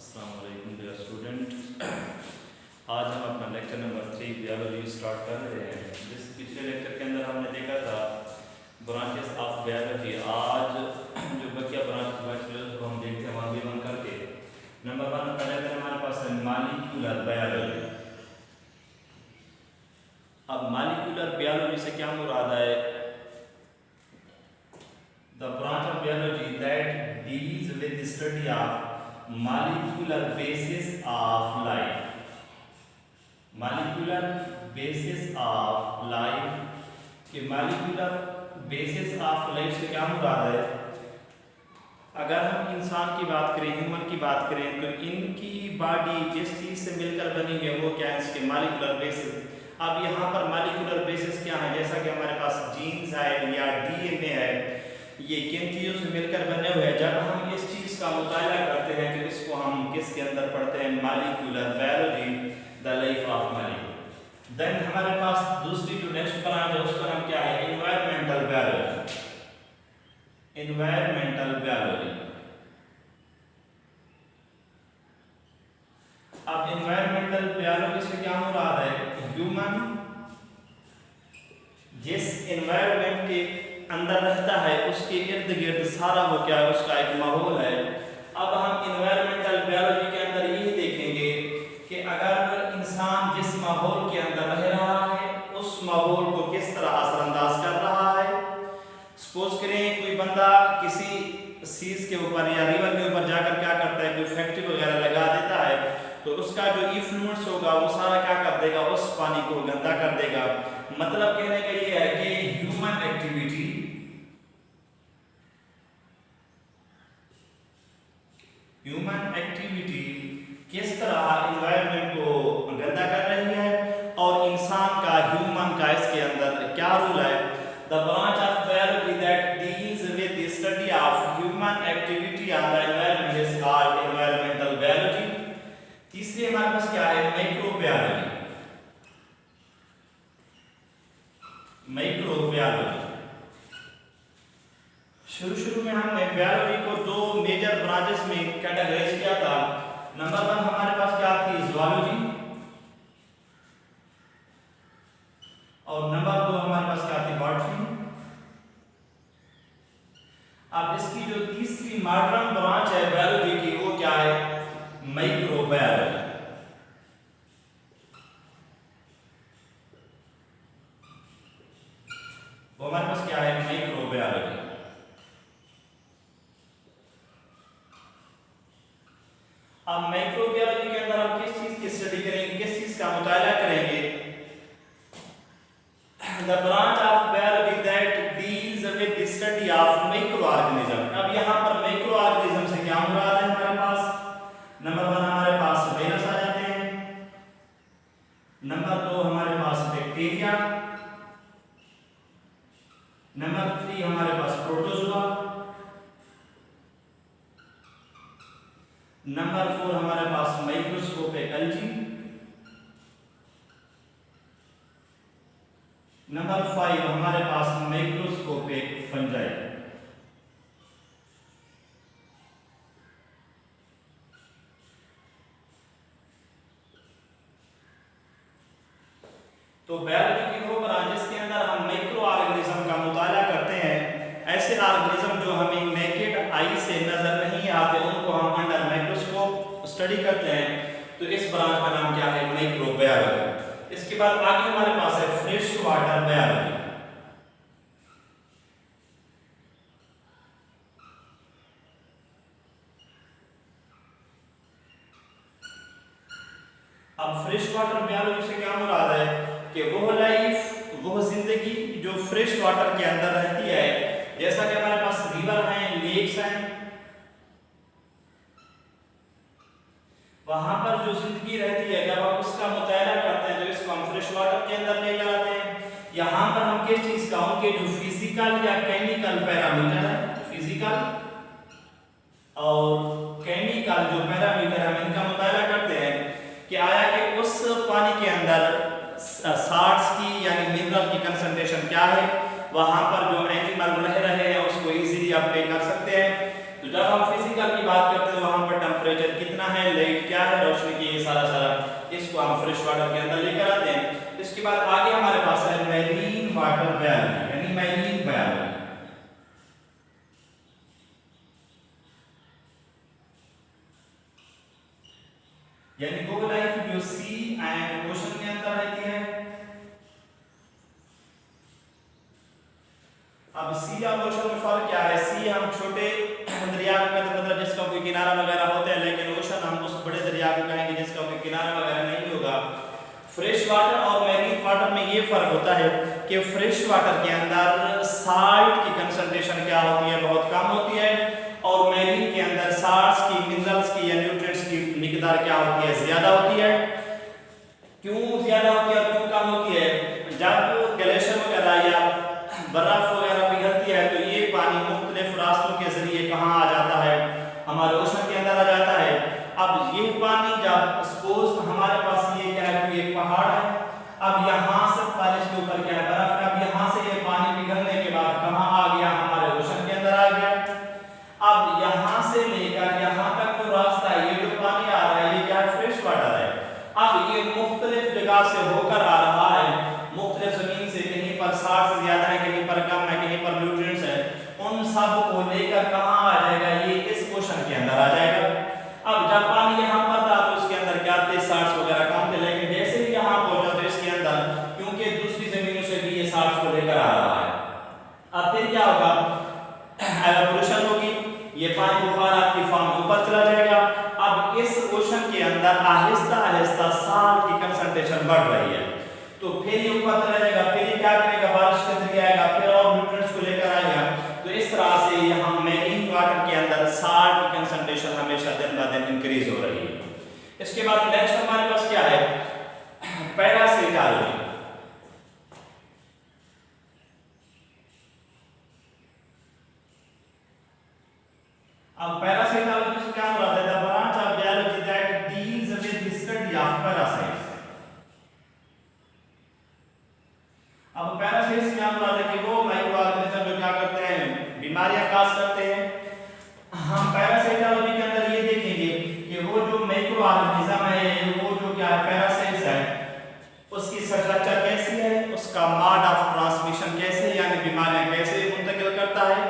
अस्सलाम वालेकुम dear student. आज हम अपना लेक्चर नंबर 3 बायोलॉजी स्टार्ट कर रहे हैं। जिस पिछले लेक्चर के अंदर हमने देखा था ब्रांचेस ऑफ बायोलॉजी। आज जो बकिया ब्रांच को हम देखते हैं 1 करके। नंबर 1 पहले में हमारे पास है मॉलिक्यूलर बायोलॉजी। अब मॉलिक्यूलर बायोलॉजी से क्या मुराद है? The branch of biology that deals with the study of molecular basis of life। molecular basis of life के molecular basis of life से क्या मुराद है? अगर हम इंसान की बात करें, ह्यूमन की बात करें, तो इनकी बॉडी जिस चीज से मिलकर बनी है वो क्या है? इसके मॉलिक्यूलर बेसिस। अब यहाँ पर मॉलिक्यूलर बेसिस क्या है? जैसा कि हमारे पास जीन्स है या डीएनए है, ये किन चीज़ों से मिलकर बने हुए हैं। जब हम इस चीज़ का मुताला करते हैं तो इसको हम किसके अंदर पढ़ते हैं? Molecular biology, the life of molecule. Then हमारे पास दूसरी जो नेक्स्ट ब्रांच है उसका नाम क्या है? Environmental biology. Environmental biology. अब एनवायरमेंटल बायोलॉजी से क्या मुराद है? ह्यूमन जिस एनवायरमेंट के अंदर रहता है उसके इर्द गिर्द सारा वो क्या है? उसका एक माहौल है। अब हम एनवायरमेंटल बायोलॉजी के अंदर ये देखेंगे कि अगर इंसान जिस माहौल के अंदर रह रहा है उस माहौल को किस तरह असरअंदाज कर रहा है। सपोज करें कोई बंदा किसी चीज के ऊपर या रिवर के ऊपर जाकर क्या करता है? कोई फैक्ट्री वगैरह लगा देता है, तो उसका जो इन्फ्लुएंस होगा वो सारा क्या कर देगा? उस पानी को गंदा कर देगा। मतलब कहने का ये है कि ह्यूमन एक्टिविटी किस तरह एनवायरनमेंट को गंदा कर रही है और इंसान का, ह्यूमन का इसके अंदर क्या रोल है। The branch of biology that deals with the study of human activity on the environment is called environmental biology. तीसरी हमारे पास क्या है? माइक्रोबायोलॉजी। माइक्रोबायोलॉजी शुरू में हमने बायोलॉजी को दो मेजर ब्रांचेस में कैटेगराइज किया था। नंबर 1 हमारे पास क्या थी? ज़ूलॉजी। और नंबर 2 हमारे पास क्या थी? बॉटनी। अब इसकी जो तीसरी मॉडर्न ब्रांच है बायोलॉजी की वो क्या है? माइक्रोबायोलॉजी। वो हमारे पास क्या है? माइक्रोबायोलॉजी। अब माइक्रोबायोलॉजी के अंदर हम किस चीज की स्टडी करेंगे? किस चीज का मुताला करेंगे? The branch of biology that deals with the study of micro organism. अब यहाँ पर माइक्रो ऑर्गेनिज्म से क्या मुराद है हमारे पास? नंबर 1 हमारे पास वायरस आ जाते हैं। नंबर 2 हमारे पास बैक्टीरिया। नंबर 3 हमारे पास प्रोटोजोआ। नंबर 4 हमारे पास माइक्रोस्कोपिक एल्गी। नंबर 5 हमारे पास माइक्रोस्कोपिक फंजाई। तो बायोलॉजी की दो ब्रांचेस के अंदर हम माइक्रो ऑर्गेनिज्म का मुताला करते हैं। ऐसे ऑर्गेनिज्म जो हमें नेकेड आई से नजर नहीं आते उनको हम अंडर माइक्रोस्कोप स्टडी करते हैं। तो इस ब्रांच का नाम क्या है? माइक्रोबायोलॉजी। इसके बाद आगे हमारे पास है फ्रेश वाटर बायोलॉजी। अब फ्रेश वाटर बायोलॉजी से क्या मुराद है? कि वो लाइफ, वो जिंदगी जो फ्रेश वाटर के अंदर रहती है। जैसा कि हमारे पास रिवर हैं, लेक्स हैं, वहां पर जो जिंदगी रहती है जब हम उसका मुताला करते हैं तो इसको हम फ्रेश वाटर के अंदर लेकर आते हैं। यहाँ पर हम किस चीज का? उनके जो फिजिकल या केमिकल पैरामीटर है, फिजिकल और केमिकल जो पैरामीटर हम इनका मुताला करते हैं कि आया कि उस पानी के अंदर साल्ट्स की यानी मिनरल की कंसंट्रेशन क्या है, वहां पर जो एनिमल रह रहे हैं उसको इजीली अपने कर सकते हैं। तो जब हम फिजिकल की बात करते हैं वहां पर टेम्परेचर टेम्परेचर कितना है, लाइट क्या है, रोशनी की, ये सारा इसको हम फ्रेश वाटर के अंदर लेकर आते हैं। इसके बाद आगे हमारे पास है मैरीन वाटर बायोलॉजी यानी मैरीन बायोलॉजी। यानी वो लाइफ जो सी एंड ओशन के अंदर रहती है। अब सी और ओशन में फर्क क्या है? सी हम छोटे दरिया को कहते हैं, मतलब जिसका कोई किनारा वगैरह होता है, लेकिन ओशन हम उस बड़े दरिया को कहेंगे जिसका कोई किनारा वगैरह नहीं होगा। फ्रेश वाटर और मैरीन वाटर में ये फर्क होता है कि फ्रेश वाटर के अंदर साल्ट की कंसंट्रेशन क्या होती है, बहुत कम होती है, और मैरीन के अंदर साल्ट्स की, मिनरल्स की या न्यूट्रिएंट्स की मिकदार क्या होती है, ज्यादा होती है। क्यों ज्यादा होती है और क्यों कम होती है? जब ग्लेशियर वगैरह या बर्फ वगैरह पिघलती है तो ये पानी मुख्तलिफ रास्तों के जरिए कहाँ आ जाता है, हमारे ओशन के अंदर आ जाता है। अब ये पानी जब सपोज हमारे पास ये क्या है, एक पहाड़ है, अब यहाँ से बारिश के ऊपर क्या है, बर्फ है, अब यहाँ से ये पानी पिघलने के बाद कहाँ आ गया, हमारे ओशन के अंदर आ गया। अब यहाँ से लेकर यहाँ तक जो रास्ता है, ये जो पानी आ रहा है, ये क्या है, फ्रेश वाटर है। अब ये मुख्तलिफ जगह से होकर आ रहा है, मुख्तलिफ जमीन से, कहीं पर साल्ट ज्यादा है, कहीं पर कम है, कहीं पर न्यूट्रिएंट्स है, उन सब को लेकर कहाँ आ जाएगा, ये इस ओशन के अंदर आ जाएगा। अब जब पानी यहाँ पर था तो इसके अंदर क्या थे, साल्ट वगैरह कम थे, लेकिन जैसे ही यहाँ पहुंचा तो इसके अंदर, क्योंकि दूसरी जमीनों से भी ये साल्ट को लेकर आ रहा है, अब फिर क्या होगा, एवापोरेशन होगी, ये पानी बुखारात की फॉर्म में ऊपर चला जाएगा। अब इस ओशन के अंदर आहिस्ता आहिस्ता साल्ट की कंसंट्रेशन बढ़ रही है, तो फिर ये ऊपर चला जाएगा, फिर ये क्या करेगा, बारिश के जरिए आएगा, फिर और न्यूट्रिएंट्स को लेकर आएगा। तो इस तरह से यहाँ मैरीन वाटर के अंदर साल्ट की कंसंट्रेशन हमेशा दिन ब दिन इंक्रीज हो रही है। इसके बाद नेक्स्ट हमारे पास क्या है, पैरासिटोलॉजी। अब पैरासिटोलॉजी से क्या मुराद है? The branch of biology that deals with the study of parasites. अब पैरासाइट्स क्या मुराद है कि वो माइक्रो ऑर्गेनिज्म जो क्या करते हैं, बीमारियां काज करते हैं। हम पैरासाइटोलॉजी के अंदर ये देखेंगे कि वो जो माइक्रो ऑर्गेनिज्म है, वो जो क्या है, पैरासाइट्स है, उसकी स्ट्रक्चर कैसी है, उसका मोड ऑफ ट्रांसमिशन कैसे, यानी बीमारियां कैसे मुंतकिल करता है,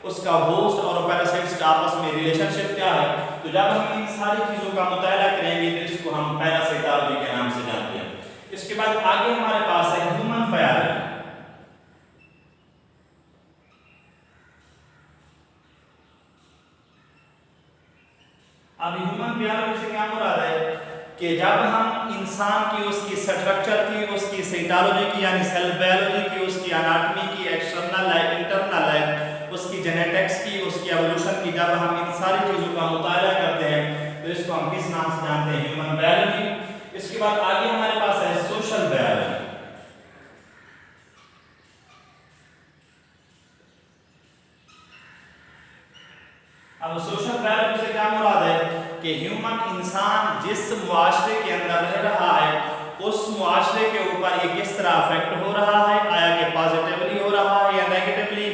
उसका होस्ट और पैरासाइट्स का आपस में रिलेशनशिप क्या है। तो जब हम इन सारी चीजों का मुताला करेंगे तो इसको हम पैरासाइटोलॉजी के नाम से जानते हैं। इसके बाद आगे हमारे पास है ह्यूमन बायोलॉजी। अब ह्यूमन बायोलॉजी से क्या मुराद है कि जब हम इंसान की, उसकी स्ट्रक्चर की, उसकी साइटोलॉजी की यानी सेल बायोलॉजी की, उसकी एनाटॉमी की, एक्सटर्नल लाइफ, इंटरनल लाइफ, उसकी जेनेटिक्स की, उसकी एवोल्यूशन की, जब हम इन सारी चीजों का मुताला करते हैं तो इसको हम किस नाम से जानते हैं, ह्यूमन बायोलॉजी। इसके बाद आगे हमारे पास है सोशल बायोलॉजी। अब सोशल बायोलॉजी से क्या मुराद है कि ह्यूमन, इंसान जिस मुआशरे के अंदर रह रहा है, उस मुआशरे के ऊपर ये किस तरह अफेक्ट हो रहा है, आया कि पॉजिटिवली हो रहा है या नेगेटिवली,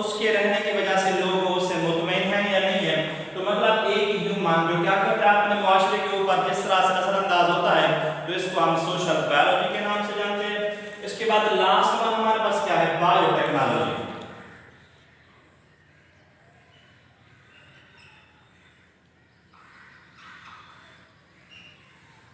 उसके रहने की वजह से लोग उससे मुतमईन हैं या नहीं है। तो मतलब एक ह्यूमन जो क्या करता है, अपने मुआशरे के ऊपर जिस तरह से असरअंदाज होता है, तो इसको हम सोशल बायोलॉजी के नाम से जानते हैं। इसके बाद लास्ट वन हमारे पास क्या है, बायोटेक्नोलॉजी।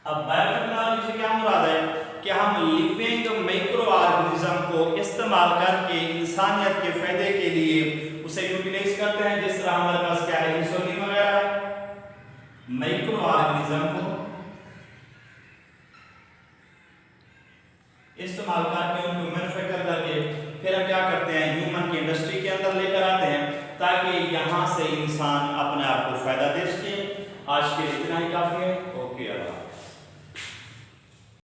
अब बायोटेक्नोलॉजी से क्या मुराद है कि हम लिविंग माइक्रो ऑर्गेनिज्म को इस्तेमाल करके इंसानियत के फायदे के लिए उसे यूटिलाइज करते हैं। जिस तरह हमारे पास क्या है, इंसुलिन वगैरह, माइक्रो ऑर्गेनिज्म को इस्तेमाल करके उनको मैन्युफैक्चर करके फिर हम क्या करते हैं, ह्यूमन की इंडस्ट्री के अंदर लेकर आते हैं ताकि यहाँ से इंसान अपने आप को फायदा दे सके। आज के लिए इतना ही काफी है।